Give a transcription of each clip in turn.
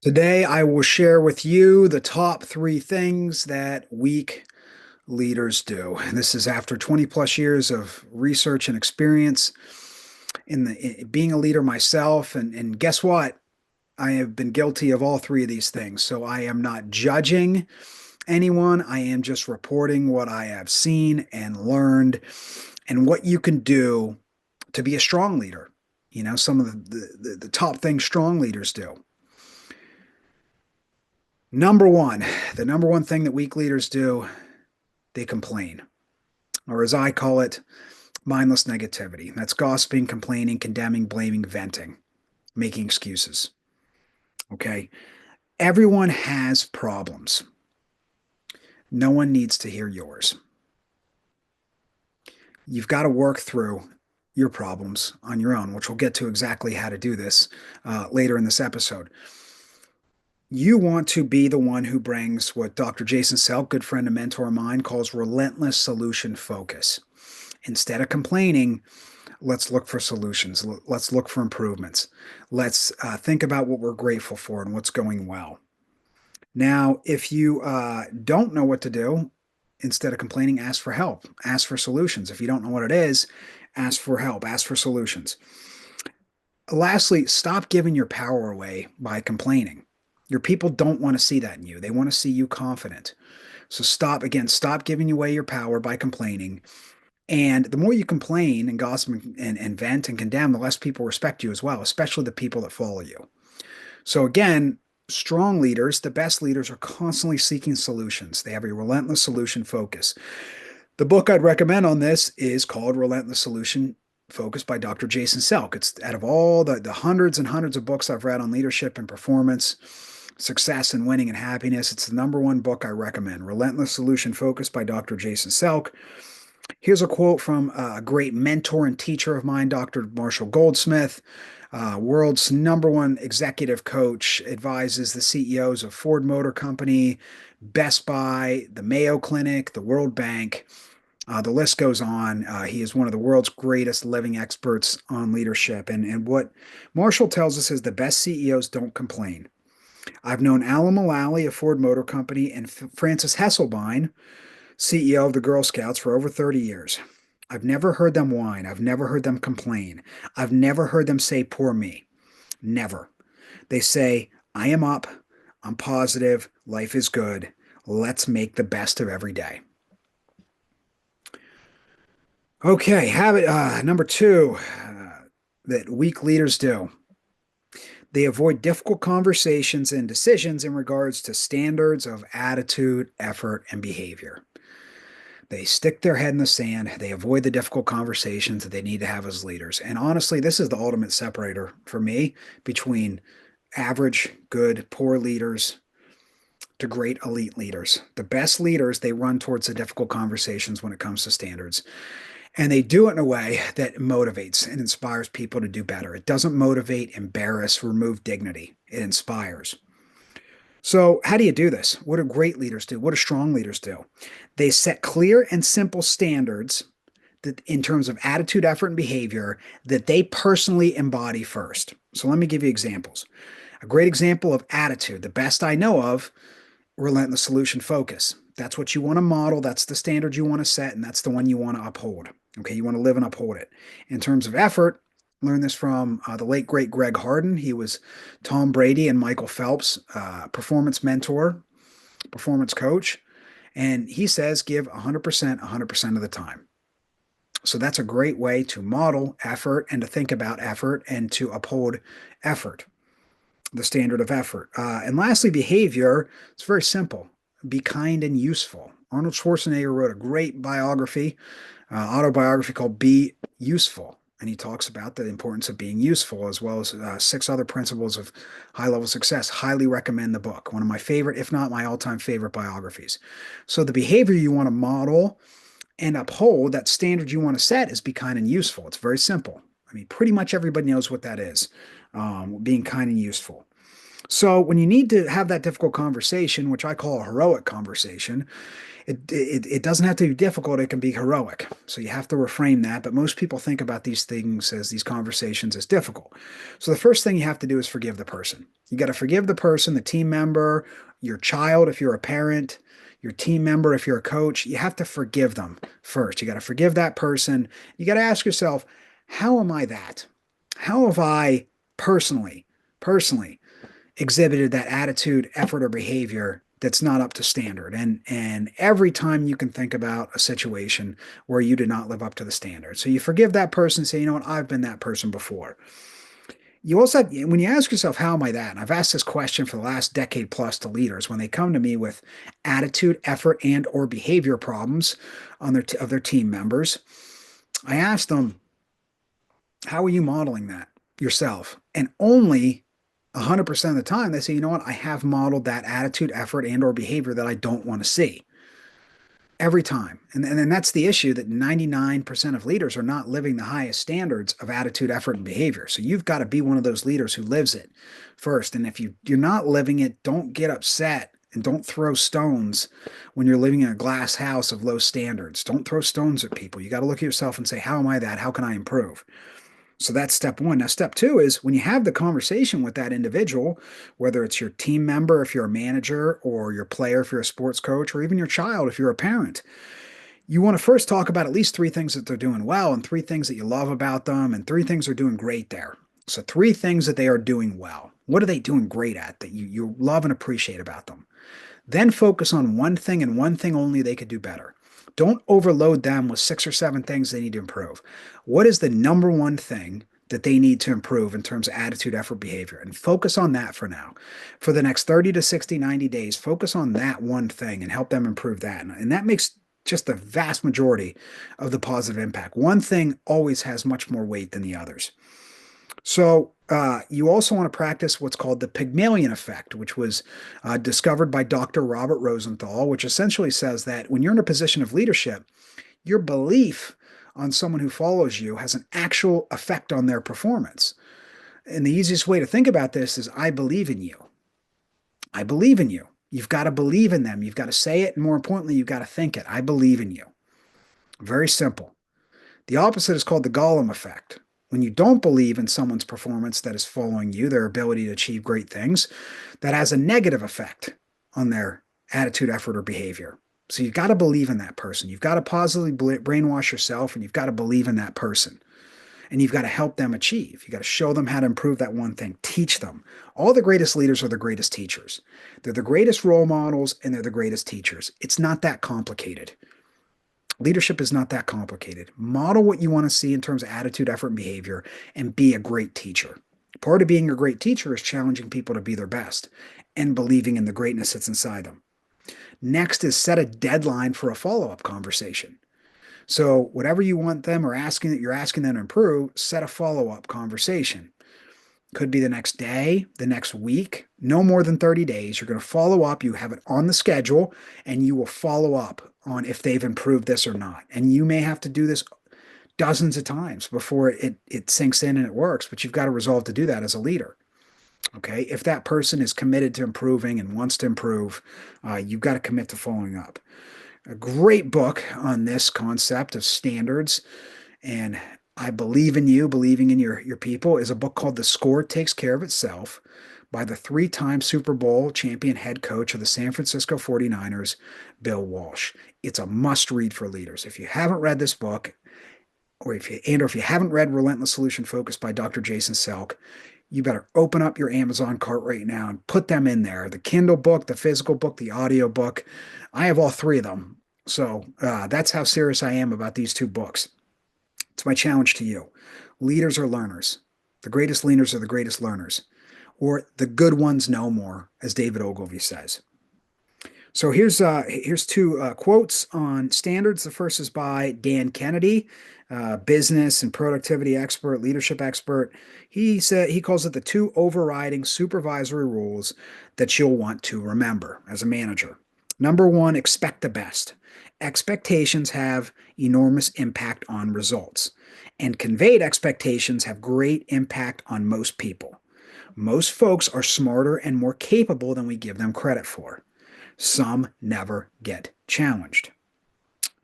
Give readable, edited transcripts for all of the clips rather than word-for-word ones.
Today, I will share with you the top three things that weak leaders do. This is after 20 plus years of research and experience being a leader myself. And guess what? I have been guilty of all three of these things. So I am not judging anyone. I am just reporting what I have seen and learned and what you can do to be a strong leader. Some of the top things strong leaders do. Number one, the number one thing that weak leaders do, they complain, or as I call it, mindless negativity. That's gossiping, complaining, condemning, blaming, venting, making excuses. Okay. Everyone has problems. No one needs to hear yours. You've got to work through your problems on your own, which we'll get to exactly how to do this later in this episode. You want to be the one who brings what Dr. Jason Selk, good friend and mentor of mine, calls relentless solution focus. Instead of complaining, let's look for solutions. Let's look for improvements. Let's think about what we're grateful for and what's going well. Now, if you don't know what to do, instead of complaining, ask for help. Ask for solutions. If you don't know what it is, ask for help. Ask for solutions. Lastly, stop giving your power away by complaining. Your people don't want to see that in you. They want to see you confident. So stop giving away your power by complaining. And the more you complain and gossip and vent and condemn, the less people respect you as well, especially the people that follow you. So again, strong leaders, the best leaders, are constantly seeking solutions. They have a relentless solution focus. The book I'd recommend on this is called Relentless Solution Focus by Dr. Jason Selk. It's out of all the hundreds and hundreds of books I've read on leadership and performance, success and winning and happiness, it's the number one book I recommend. Relentless Solution Focus by Dr. Jason Selk. Here's a quote from a great mentor and teacher of mine, Dr. Marshall Goldsmith, world's number one executive coach, advises the CEOs of Ford Motor Company, Best Buy, the Mayo Clinic, the World Bank. The list goes on. He is one of the world's greatest living experts on leadership. And what Marshall tells us is the best CEOs don't complain. I've known Alan Mullally of Ford Motor Company and Francis Hesselbein, CEO of the Girl Scouts, for over 30 years. I've never heard them whine. I've never heard them complain. I've never heard them say, poor me. Never. They say, I am up. I'm positive. Life is good. Let's make the best of every day. Okay, habit number two that weak leaders do. They avoid difficult conversations and decisions in regards to standards of attitude, effort, and behavior. They stick their head in the sand. They avoid the difficult conversations that they need to have as leaders. And honestly, this is the ultimate separator for me between average, good, poor leaders to great elite leaders. The best leaders, they run towards the difficult conversations when it comes to standards. And they do it in a way that motivates and inspires people to do better. It doesn't motivate, embarrass, remove dignity. It inspires. So, how do you do this? What do great leaders do? What do strong leaders do? They set clear and simple standards that, in terms of attitude, effort, and behavior, that they personally embody first. So, let me give you examples. A great example of attitude, the best I know of, relentless solution focus. That's what you want to model. That's the standard you want to set, and that's the one you want to uphold. Okay, you want to live and uphold it. In terms of effort, learn this from the late, great Greg Harden. He was Tom Brady and Michael Phelps' performance mentor, performance coach. And he says give 100%, 100% of the time. So that's a great way to model effort and to think about effort and to uphold effort, the standard of effort. And lastly, behavior. It's very simple. Be kind and useful. Arnold Schwarzenegger wrote a great biography, autobiography called Be Useful. And he talks about the importance of being useful, as well as 6 other principles of high-level success. Highly recommend the book. One of my favorite, if not my all-time favorite biographies. So the behavior you want to model and uphold, that standard you want to set, is be kind and useful. It's very simple. I mean, pretty much everybody knows what that is, being kind and useful. So when you need to have that difficult conversation, which I call a heroic conversation, It doesn't have to be difficult. It can be heroic. So you have to reframe that. But most people think about these things as these conversations as difficult. So the first thing you have to do is forgive the person. You got to forgive the person, the team member, your child if you're a parent, your team member if you're a coach. You have to forgive them first. You got to forgive that person. You got to ask yourself, how am I that? How have I personally exhibited that attitude, effort, or behavior that's not up to standard? And every time you can think about a situation where you did not live up to the standard. So you forgive that person, say, you know what, I've been that person before. You also have, when you ask yourself, how am I that? And I've asked this question for the last decade plus to leaders when they come to me with attitude, effort, and or behavior problems on of their team members. I ask them, how are you modeling that yourself? And only 100% of the time they say, you know what, I have modeled that attitude, effort, and or behavior that I don't want to see every time. And then that's the issue, that 99% of leaders are not living the highest standards of attitude, effort, and behavior. So you've got to be one of those leaders who lives it first. And if you're not living it, don't get upset and don't throw stones when you're living in a glass house of low standards. Don't throw stones at people. You got to look at yourself and say, how am I that? How can I improve? So that's step one. Now, step two is when you have the conversation with that individual, whether it's your team member, if you're a manager, or your player, if you're a sports coach, or even your child, if you're a parent, you want to first talk about at least three things that they're doing well, and three things that you love about them, and three things they're doing great there. So three things that they are doing well. What are they doing great at that you love and appreciate about them? Then focus on one thing and one thing only they could do better. Don't overload them with 6 or 7 things they need to improve. What is the number one thing that they need to improve in terms of attitude, effort, behavior? And focus on that for now. For the next 30 to 60, 90 days, focus on that one thing and help them improve that. And that makes just the vast majority of the positive impact. One thing always has much more weight than the others. So you also want to practice what's called the Pygmalion effect, which was discovered by Dr. Robert Rosenthal, which essentially says that when you're in a position of leadership, your belief on someone who follows you has an actual effect on their performance. And the easiest way to think about this is, I believe in you. I believe in you. You've got to believe in them. You've got to say it. And more importantly, you've got to think it. I believe in you. Very simple. The opposite is called the Gollum effect. When you don't believe in someone's performance that is following you, their ability to achieve great things, that has a negative effect on their attitude, effort, or behavior. So you've got to believe in that person. You've got to positively brainwash yourself, and you've got to believe in that person. And you've got to help them achieve. You've got to show them how to improve that one thing. Teach them. All the greatest leaders are the greatest teachers. They're the greatest role models, and they're the greatest teachers. It's not that complicated. Leadership is not that complicated. Model what you want to see in terms of attitude, effort, and behavior, and be a great teacher. Part of being a great teacher is challenging people to be their best and believing in the greatness that's inside them. Next is set a deadline for a follow-up conversation. So whatever you want them or you're asking them to improve, set a follow-up conversation. Could be the next day, the next week, no more than 30 days. You're going to follow up. You have it on the schedule, and you will follow up on if they've improved this or not. And you may have to do this dozens of times before it sinks in and it works, but you've got to resolve to do that as a leader. Okay. If that person is committed to improving and wants to improve, you've got to commit to following up. A great book on this concept of standards and I believe in you, believing in your people, is a book called The Score Takes Care of Itself by the 3-time Super Bowl champion head coach of the San Francisco 49ers, Bill Walsh. It's a must read for leaders. If you haven't read this book, or if you haven't read Relentless Solution Focus by Dr. Jason Selk, you better open up your Amazon cart right now and put them in there. The Kindle book, the physical book, the audio book. I have all three of them. So that's how serious I am about these two books. It's my challenge to you. Leaders are learners. The greatest leaders are the greatest learners. Or the good ones know more, as David Ogilvy says. So here's two quotes on standards. The first is by Dan Kennedy, business and productivity expert, leadership expert. He calls it the 2 overriding supervisory rules that you'll want to remember as a manager. Number 1, expect the best. Expectations have enormous impact on results, and conveyed expectations have great impact on most people. Most folks are smarter and more capable than we give them credit for. Some never get challenged.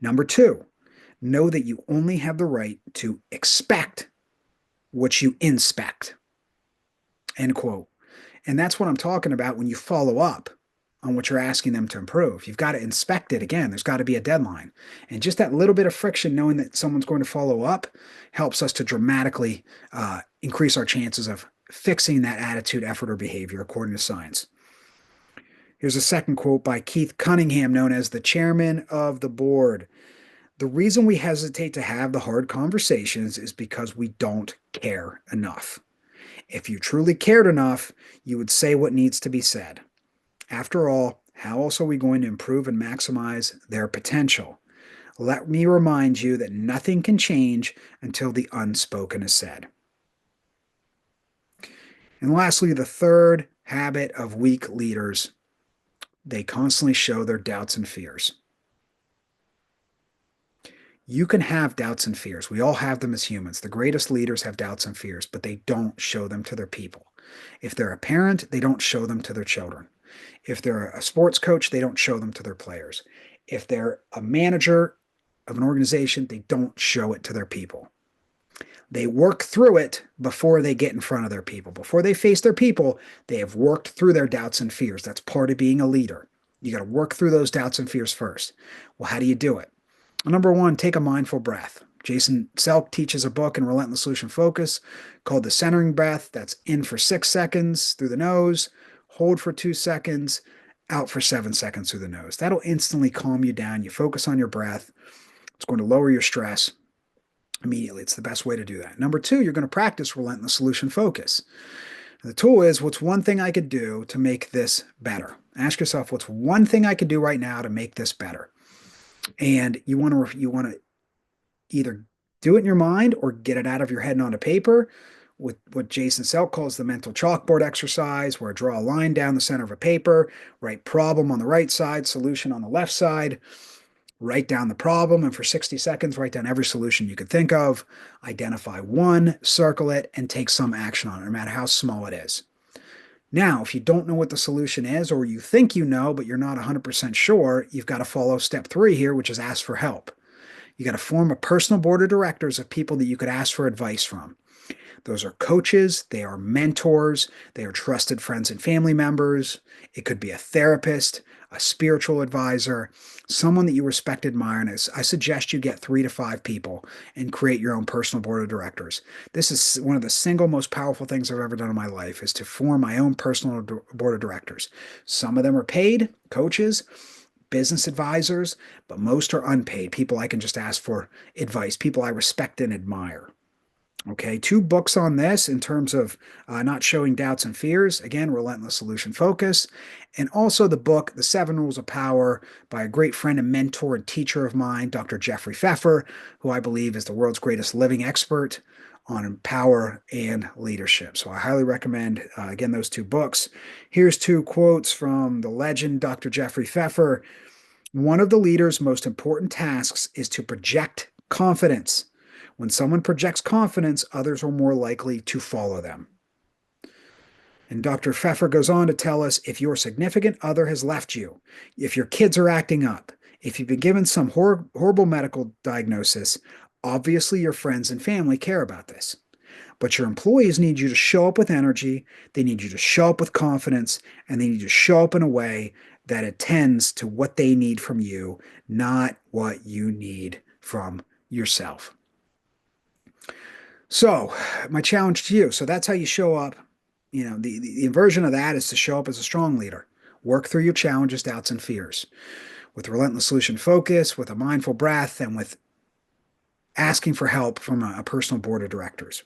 Number two, know that you only have the right to expect what you inspect. End quote. And that's what I'm talking about when you follow up on what you're asking them to improve. You've got to inspect it again. There's got to be a deadline. And just that little bit of friction, knowing that someone's going to follow up, helps us to dramatically increase our chances of fixing that attitude, effort, or behavior, according to science. Here's a second quote by Keith Cunningham, known as the chairman of the board. The reason we hesitate to have the hard conversations is because we don't care enough. If you truly cared enough, you would say what needs to be said. After all, how else are we going to improve and maximize their potential? Let me remind you that nothing can change until the unspoken is said. And lastly, the third habit of weak leaders: they constantly show their doubts and fears. You can have doubts and fears. We all have them as humans. The greatest leaders have doubts and fears, but they don't show them to their people. If they're a parent, they don't show them to their children. If they're a sports coach, they don't show them to their players. If they're a manager of an organization, they don't show it to their people. They work through it before they get in front of their people. Before they face their people, they have worked through their doubts and fears. That's part of being a leader. You got to work through those doubts and fears first. Well, how do you do it? Number one, take a mindful breath. Jason Selk teaches a book in Relentless Solution Focus called the centering breath. That's in for 6 seconds through the nose, hold for 2 seconds, out for 7 seconds through the nose. That'll instantly calm you down. You focus on your breath. It's going to lower your stress immediately. It's the best way to do that. Number two, you're going to practice Relentless Solution Focus. The tool is, what's one thing I could do to make this better? Ask yourself, what's one thing I could do right now to make this better? And you want to either do it in your mind or get it out of your head and onto paper, with what Jason Selk calls the mental chalkboard exercise, where I draw a line down the center of a paper, write problem on the right side, solution on the left side, write down the problem, and for 60 seconds, write down every solution you could think of, identify one, circle it, and take some action on it, no matter how small it is. Now, if you don't know what the solution is, or you think you know, but you're not 100% sure, you've got to follow step 3 here, which is ask for help. You got to form a personal board of directors of people that you could ask for advice from. Those are coaches, they are mentors, they are trusted friends and family members. It could be a therapist, a spiritual advisor, someone that you respect, admire. And I suggest you get 3 to 5 people and create your own personal board of directors. This is one of the single most powerful things I've ever done in my life, is to form my own personal board of directors. Some of them are paid, coaches, business advisors, but most are unpaid, people I can just ask for advice, people I respect and admire. Okay, 2 books on this in terms of not showing doubts and fears. Again, Relentless Solution Focus. And also the book, The 7 Rules of Power, by a great friend and mentor and teacher of mine, Dr. Jeffrey Pfeffer, who I believe is the world's greatest living expert on power and leadership. So I highly recommend, again, those 2 books. Here's 2 quotes from the legend, Dr. Jeffrey Pfeffer. One of the leader's most important tasks is to project confidence. When someone projects confidence, others are more likely to follow them. And Dr. Pfeffer goes on to tell us, if your significant other has left you, if your kids are acting up, if you've been given some horrible medical diagnosis, obviously your friends and family care about this. But your employees need you to show up with energy, they need you to show up with confidence, and they need you to show up in a way that attends to what they need from you, not what you need from yourself. So my challenge to you, so that's how you show up. You know, the inversion of that is to show up as a strong leader. Work through your challenges, doubts, and fears with Relentless Solution Focus, with a mindful breath, and with asking for help from a personal board of directors.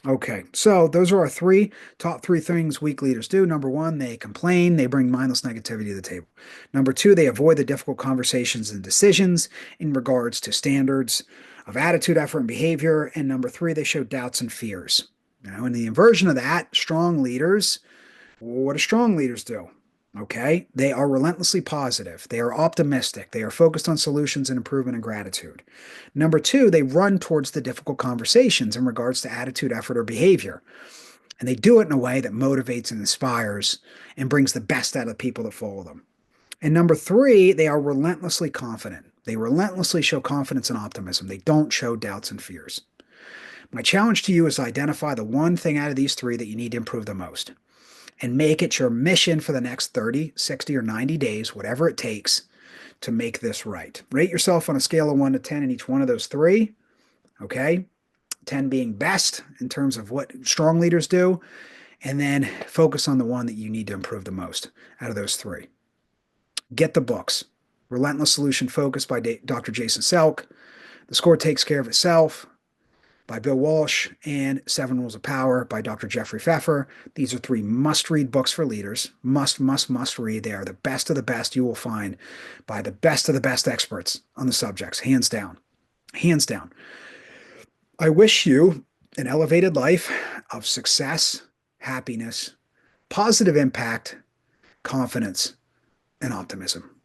Okay, so those are our top three things weak leaders do. Number one, they complain, they bring mindless negativity to the table. Number two, they avoid the difficult conversations and decisions in regards to standards of attitude, effort, and behavior. And number three, they show doubts and fears. And the inversion of that, strong leaders, what do strong leaders do? Okay, they are relentlessly positive. They are optimistic. They are focused on solutions and improvement and gratitude. Number two, they run towards the difficult conversations in regards to attitude, effort, or behavior. And they do it in a way that motivates and inspires and brings the best out of the people that follow them. And number three, they are relentlessly confident. They relentlessly show confidence and optimism. They don't show doubts and fears. My challenge to you is to identify the one thing out of these three that you need to improve the most and make it your mission for the next 30, 60, or 90 days, whatever it takes to make this right. Rate yourself on a scale of 1 to 10 in each one of those three, okay? 10 being best in terms of what strong leaders do, and then focus on the one that you need to improve the most out of those three. Get the books. Relentless Solution Focus by Dr. Jason Selk, The Score Takes Care of Itself by Bill Walsh, and Seven Rules of Power by Dr. Jeffrey Pfeffer. These are three must-read books for leaders. Must read. They are the best of the best you will find by the best of the best experts on the subjects, hands down. Hands down. I wish you an elevated life of success, happiness, positive impact, confidence, and optimism.